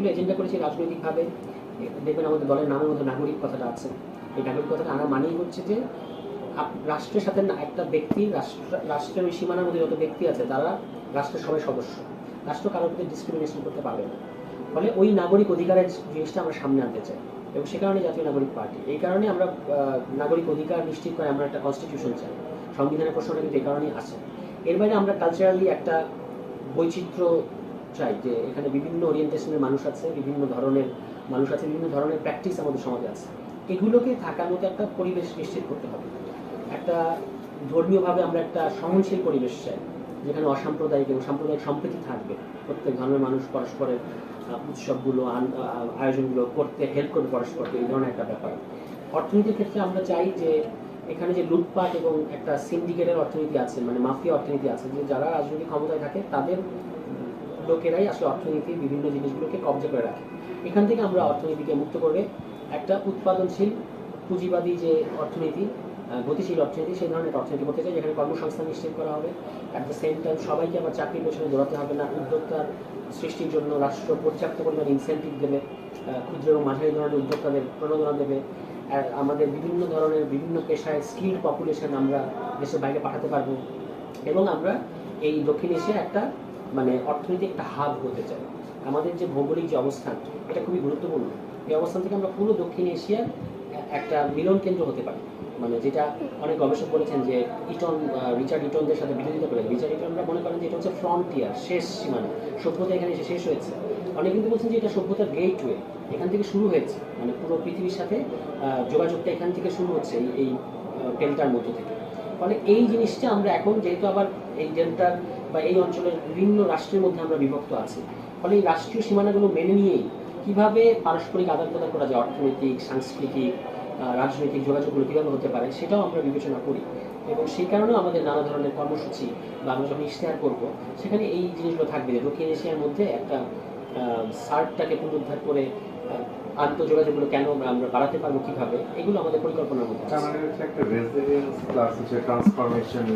এগুলো এজেন্ডা করেছি রাজনৈতিকভাবে। দেখবেন আমাদের দলের নামের মধ্যে নাগরিক কথাটা আছে। এই নাগরিক কথাটা আনার মানেই হচ্ছে যে রাষ্ট্রের সাথে একটা ব্যক্তি, রাষ্ট্রের ওই সীমানার মধ্যে যত ব্যক্তি আছে তারা রাষ্ট্রের সবাই সদস্য, রাষ্ট্র কারোর প্রতি ডিসক্রিমিনেশন করতে পারবে না। ফলে ওই নাগরিক অধিকারের জিনিসটা আমরা সামনে আনতে চাই, এবং সে কারণে জাতীয় নাগরিক পার্টি। এই কারণে আমরা নাগরিক অধিকার নিশ্চিত করে আমরা একটা কনস্টিটিউশন চাই। সংবিধানের প্রশ্নটা কিন্তু এই কারণেই আসে। এর বাইরে আমরা কালচারালি একটা বৈচিত্র্য চাই, যে এখানে বিভিন্ন ওরিয়েন্টেশনের মানুষ আছে, বিভিন্ন ধরনের মানুষ আছে, বিভিন্ন ধরনের প্র্যাকটিস আমাদের সমাজে আছে। এগুলোকে থাকার মতো একটা পরিবেশ নিশ্চিত করতে হবে। একটা ধর্মীয়ভাবে আমরা একটা সহনশীল পরিবেশ চাই, যেখানে অসাম্প্রদায়িক এবং সাম্প্রদায়িক সম্প্রীতি থাকবে। প্রত্যেক ধর্মের মানুষ পরস্পরের উৎসবগুলো আয়োজনগুলো করতে হেল্প করবে পরস্পরকে, এই ধরনের একটা ব্যাপার। অর্থনীতির ক্ষেত্রে আমরা চাই যে এখানে যে লুটপাট এবং একটা সিন্ডিকেটের অর্থনীতি আছে, মানে মাফিয়া অর্থনীতি আছে, যে যারা রাজনৈতিক ক্ষমতায় থাকে তাদের লোকেরাই আসলে অর্থনীতির বিভিন্ন জিনিসগুলোকে কবজা করে রাখে। এখান থেকে আমরা অর্থনীতিকে মুক্ত করে একটা উৎপাদনশীল পুঁজিবাদী যে অর্থনীতি, গতিশীল অর্থনীতি, সেই ধরনের অর্থনীতি করতে চাই, যেখানে কর্মসংস্থান নিশ্চিত করা হবে। অ্যাট দ্য সেম টাইম সবাইকে আবার চাকরির পেছনে দৌড়াতে হবে না। উদ্যোক্তার সৃষ্টির জন্য রাষ্ট্র পর্যাপ্ত পরিমাণ ইনসেন্টিভ দেবে, ক্ষুদ্র এবং মাঝারি ধরনের উদ্যোক্তাদের প্রণোদনা দেবে। আমাদের বিভিন্ন ধরনের বিভিন্ন পেশায় স্কিল্ড পপুলেশন আমরা দেশের বাইরে পাঠাতে পারবো, এবং আমরা এই দক্ষিণ এশিয়া একটা মানে অর্থনৈতিক একটা হাব হতে চাই। আমাদের যে ভৌগোলিক যে অবস্থান, এটা খুবই গুরুত্বপূর্ণ। এই অবস্থান থেকে আমরা পুরো দক্ষিণ এশিয়ার একটা মিলন কেন্দ্র হতে পারি। মানে যেটা অনেক গবেষক বলেছেন যে রিচার্ড ইটনদের সাথে বিরোধিতা করে। রিচার্ড ইটনরা মনে করেন যে এটা হচ্ছে ফ্রন্টিয়ার, শেষ সীমানা, সভ্যতা এখানে এসে শেষ হয়েছে। অনেক কিন্তু বলছেন যে এটা সভ্যতার গেটওয়ে, এখান থেকে শুরু হয়েছে, মানে পুরো পৃথিবীর সাথে যোগাযোগটা এখান থেকে শুরু হচ্ছে, এই ডেল্টার মধ্য থেকে। ফলে এই জিনিসটা আমরা এখন যেহেতু আবার এই ডেল্টার বা এই অঞ্চলের বিভিন্ন রাষ্ট্রের মধ্যে আমরা বিভক্ত আছি, ফলে এই রাষ্ট্রীয় সীমানাগুলো মেনে নিয়েই কীভাবে পারস্পরিক আদান প্রদান করা যায়, অর্থনৈতিক, সাংস্কৃতিক, রাজনৈতিক যোগাযোগগুলো কীভাবে হতে পারে, সেটাও আমরা বিবেচনা করি। এবং সেই কারণেও আমাদের নানা ধরনের কর্মসূচি বা আমরা যখন ইশতেহার করবো, সেখানে এই জিনিসগুলো থাকবে যে দক্ষিণ এশিয়ার মধ্যে একটা সার্কটাকে পুনরুদ্ধার করে আন্তঃযোগাযোগগুলো কেন আমরা বাড়াতে পারবো, কীভাবে, এগুলো আমাদের পরিকল্পনার মধ্যে আছে। একটা রেজিলিয়েন্স প্লাস হচ্ছে ট্রান্সফরমেশন